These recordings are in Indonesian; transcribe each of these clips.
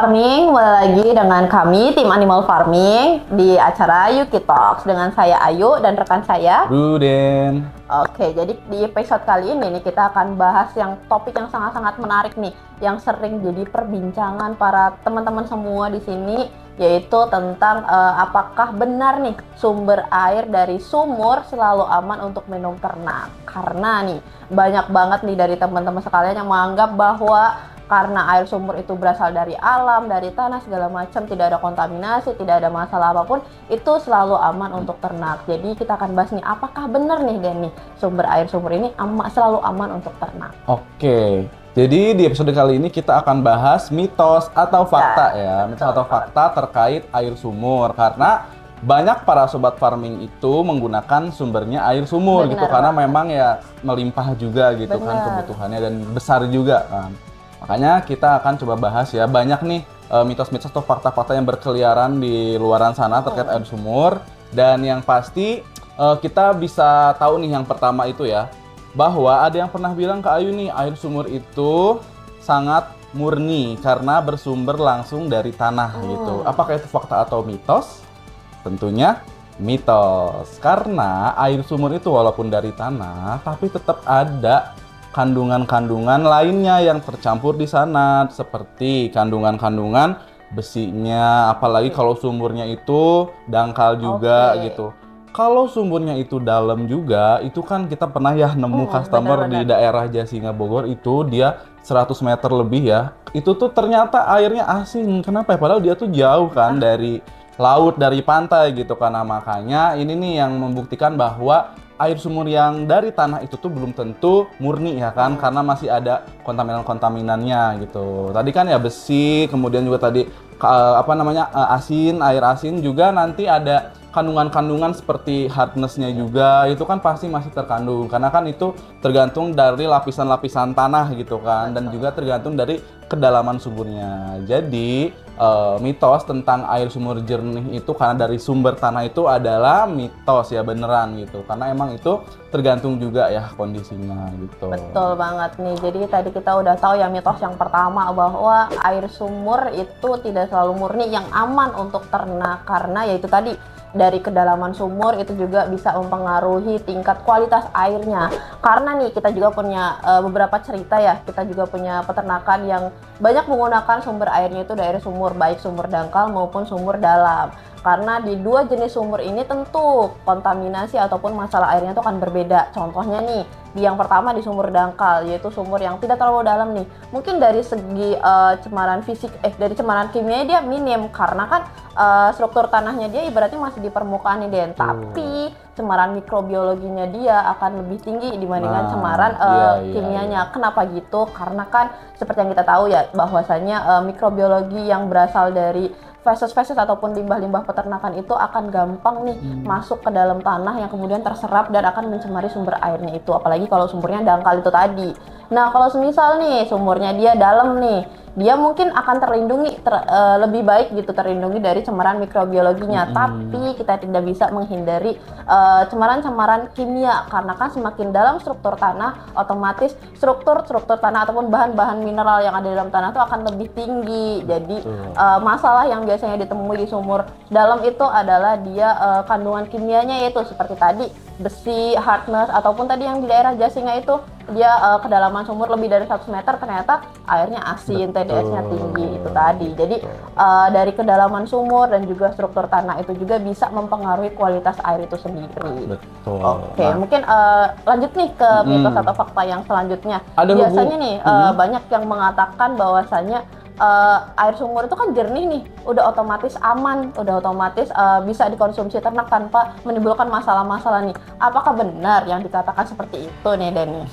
Farming, mulai lagi dengan kami tim Animal Farming di acara Yuki Talks dengan saya Ayu dan rekan saya Ruden. Oke, jadi di episode kali ini nih kita akan bahas yang topik yang sangat-sangat menarik nih, yang sering jadi perbincangan para teman-teman semua di sini, yaitu tentang apakah benar nih sumber air dari sumur selalu aman untuk minum ternak. Karena nih banyak banget nih dari teman-teman sekalian yang menganggap bahwa karena air sumur itu berasal dari alam, dari tanah segala macam, tidak ada kontaminasi, tidak ada masalah apapun, itu selalu aman untuk ternak. Jadi kita akan bahas nih, apakah benar nih Den nih sumber air sumur ini selalu aman untuk ternak? Oke, jadi di episode kali ini kita akan bahas mitos atau fakta mitos atau fakta terkait air sumur. Karena banyak para sobat farming itu menggunakan sumbernya air sumur gitu, karena memang ya melimpah juga gitu kan kebutuhannya dan besar juga kan. Makanya kita akan coba bahas ya, banyak nih mitos-mitos atau fakta-fakta yang berkeliaran di luaran sana terkait air sumur. Dan yang pasti kita bisa tahu nih yang pertama itu ya, bahwa ada yang pernah bilang ke Ayu nih, air sumur itu sangat murni karena bersumber langsung dari tanah gitu. Apakah itu fakta atau mitos? Tentunya mitos. Karena air sumur itu walaupun dari tanah, tapi tetap ada kandungan-kandungan lainnya yang tercampur di sana, seperti kandungan-kandungan besinya, apalagi kalau sumurnya itu dangkal juga gitu. Kalau sumurnya itu dalam juga, itu kan kita pernah ya nemu customer di daerah Jasinga Bogor itu dia 100 meter lebih ya. Itu tuh ternyata airnya asin. Kenapa ya? Padahal dia tuh jauh kan dari laut, dari pantai gitu kan. Nah, makanya ini nih yang membuktikan bahwa air sumur yang dari tanah itu tuh belum tentu murni ya kan, karena masih ada kontaminan-kontaminannya gitu. Tadi kan ya besi, kemudian juga tadi asin, air asin juga nanti ada kandungan-kandungan seperti hardness-nya juga, itu kan pasti masih terkandung karena kan itu tergantung dari lapisan-lapisan tanah gitu kan, dan juga tergantung dari kedalaman sumurnya. Jadi mitos tentang air sumur jernih itu karena dari sumber tanah itu adalah mitos ya, beneran gitu, karena emang itu tergantung juga ya kondisinya gitu. Betul banget nih, jadi tadi kita udah tahu ya mitos yang pertama bahwa air sumur itu tidak selalu murni yang aman untuk ternak, karena yaitu tadi dari kedalaman sumur itu juga bisa mempengaruhi tingkat kualitas airnya. Karena nih kita juga punya beberapa cerita ya, kita juga punya peternakan yang banyak menggunakan sumber airnya itu dari sumur, baik sumur dangkal maupun sumur dalam. Karena di dua jenis sumur ini tentu kontaminasi ataupun masalah airnya itu akan berbeda. Contohnya nih, di yang pertama di sumur dangkal, yaitu sumur yang tidak terlalu dalam nih. Mungkin dari segi cemaran fisik, dari cemaran kimianya dia minim, karena kan struktur tanahnya dia ibaratnya masih di permukaan nih Den. Tapi cemaran mikrobiologinya dia akan lebih tinggi dibandingkan cemaran kimianya. Kenapa gitu? Karena kan seperti yang kita tahu ya, bahwasanya mikrobiologi yang berasal dari feses-feses ataupun limbah-limbah peternakan itu akan gampang nih masuk ke dalam tanah yang kemudian terserap dan akan mencemari sumber airnya itu, apalagi kalau sumurnya dangkal itu tadi. Nah, kalau semisal nih sumurnya dia dalam nih, dia mungkin akan terlindungi lebih baik gitu, terlindungi dari cemaran mikrobiologinya. Tapi kita tidak bisa menghindari cemaran-cemaran kimia, karena kan semakin dalam struktur tanah, otomatis struktur tanah ataupun bahan-bahan mineral yang ada dalam tanah itu akan lebih tinggi. Jadi masalah yang biasanya ditemui di sumur dalam itu adalah dia kandungan kimianya, yaitu seperti tadi besi, hardness, ataupun tadi yang di daerah Jasinga itu dia kedalaman sumur lebih dari 100 meter ternyata airnya asin, TDS-nya tinggi itu tadi. Jadi dari kedalaman sumur dan juga struktur tanah itu juga bisa mempengaruhi kualitas air itu sendiri. Betul. Oke, mungkin lanjut nih ke mitos atau fakta yang selanjutnya. Biasanya nih banyak yang mengatakan bahwasanya air sumur itu kan jernih nih, udah otomatis aman, udah otomatis bisa dikonsumsi ternak tanpa menimbulkan masalah-masalah nih. Apakah benar yang dikatakan seperti itu nih Denny?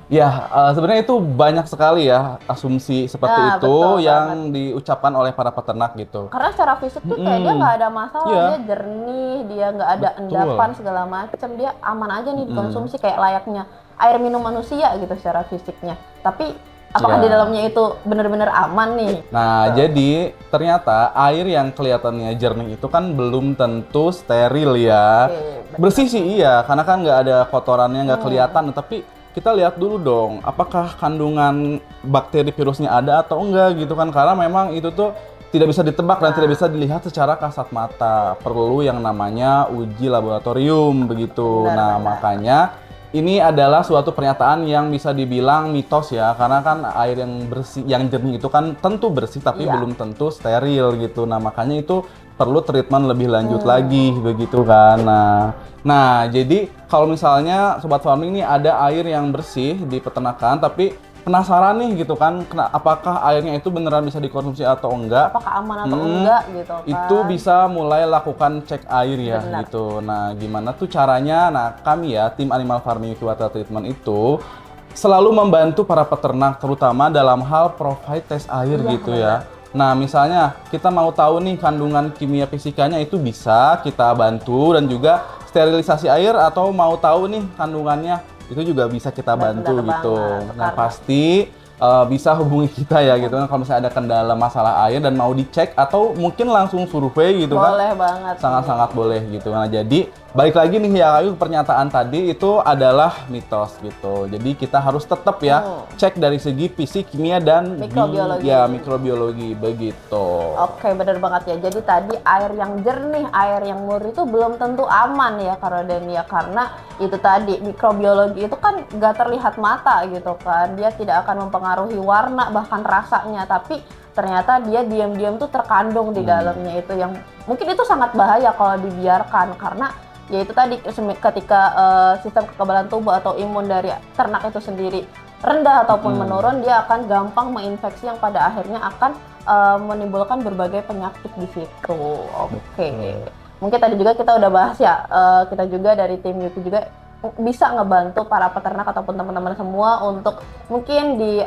Ya, sebenarnya itu banyak sekali ya asumsi seperti itu yang diucapkan oleh para peternak gitu. Karena secara fisik tuh kayak dia nggak ada masalah, dia jernih, dia nggak ada endapan segala macam, dia aman aja nih dikonsumsi kayak layaknya air minum manusia gitu secara fisiknya. Tapi apakah di dalamnya itu benar-benar aman nih? Nah, jadi ternyata air yang kelihatannya jernih itu kan belum tentu steril ya. Bersih sih iya, karena kan nggak ada kotorannya, nggak kelihatan. Tapi kita lihat dulu dong, apakah kandungan bakteri virusnya ada atau enggak gitu kan. Karena memang itu tuh tidak bisa ditebak dan tidak bisa dilihat secara kasat mata. Perlu yang namanya uji laboratorium begitu. Nah, makanya ini adalah suatu pernyataan yang bisa dibilang mitos ya, karena kan air yang bersih, yang jernih itu kan tentu bersih tapi belum tentu steril gitu. Nah, makanya itu perlu treatment lebih lanjut lagi begitu kan. Nah, jadi kalau misalnya sobat farming ini ada air yang bersih di peternakan tapi penasaran nih gitu kan, apakah airnya itu beneran bisa dikonsumsi atau enggak? Apakah aman atau enggak gitu kan? Itu bisa mulai lakukan cek air ya gitu. Nah, gimana tuh caranya? Nah, kami ya tim Animal Farming Water Treatment itu selalu membantu para peternak terutama dalam hal provide tes air gitu ya. Nah, misalnya kita mau tahu nih kandungan kimia fisikanya itu bisa kita bantu, dan juga sterilisasi air atau mau tahu nih kandungannya itu juga bisa kita bantu gitu. Nah, pasti bisa hubungi kita ya gitu kan kalau misalnya ada kendala masalah air dan mau dicek atau mungkin langsung survei gitu kan. Boleh banget. Sangat-sangat boleh gitu. Nah, jadi balik lagi nih ya Ayu, pernyataan tadi itu adalah mitos gitu. Jadi kita harus tetap ya cek dari segi fisik, kimia dan mikrobiologi begitu. Oke, bener banget ya. Jadi tadi air yang jernih, air yang murni itu belum tentu aman ya karena itu tadi mikrobiologi itu kan nggak terlihat mata gitu kan. Dia tidak akan mempengaruhi warna bahkan rasanya, tapi ternyata dia diam-diam tuh terkandung di dalamnya itu yang mungkin itu sangat bahaya kalau dibiarkan, karena ya itu tadi ketika sistem kekebalan tubuh atau imun dari ternak itu sendiri rendah ataupun menurun, dia akan gampang menginfeksi yang pada akhirnya akan menimbulkan berbagai penyakit di situ. Oke. Mungkin tadi juga kita udah bahas ya, kita juga dari tim Yuki juga bisa ngebantu para peternak ataupun teman-teman semua untuk mungkin di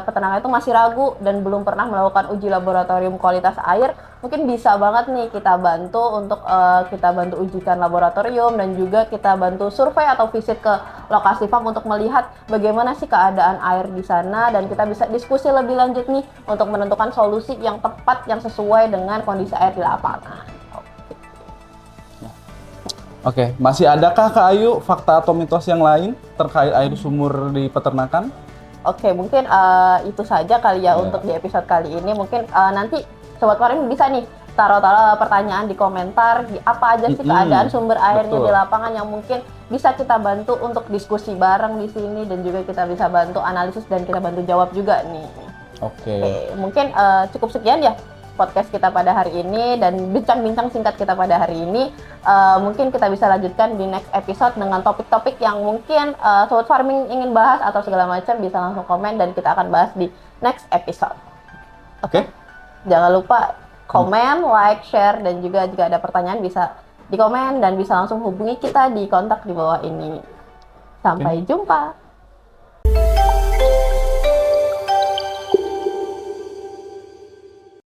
peternak itu masih ragu dan belum pernah melakukan uji laboratorium kualitas air, mungkin bisa banget nih kita bantu untuk kita bantu ujikan laboratorium dan juga kita bantu survei atau visit ke lokasi farm untuk melihat bagaimana sih keadaan air di sana, dan kita bisa diskusi lebih lanjut nih untuk menentukan solusi yang tepat yang sesuai dengan kondisi air di lapangan. Oke, masih adakah Kak Ayu fakta atau mitos yang lain terkait air sumur di peternakan? Oke, mungkin itu saja kali ya untuk di episode kali ini. Mungkin nanti Sobat Farming bisa nih taruh pertanyaan di komentar, apa aja sih keadaan sumber airnya di lapangan yang mungkin bisa kita bantu untuk diskusi bareng di sini, dan juga kita bisa bantu analisis dan kita bantu jawab juga nih. Oke, mungkin cukup sekian ya podcast kita pada hari ini dan bincang-bincang singkat kita pada hari ini. Mungkin kita bisa lanjutkan di next episode dengan topik-topik yang mungkin Sobat Farming ingin bahas atau segala macam, bisa langsung komen dan kita akan bahas di next episode. Oke. Jangan lupa komen, like, share, dan juga jika ada pertanyaan bisa di komen dan bisa langsung hubungi kita di kontak di bawah ini. Sampai jumpa.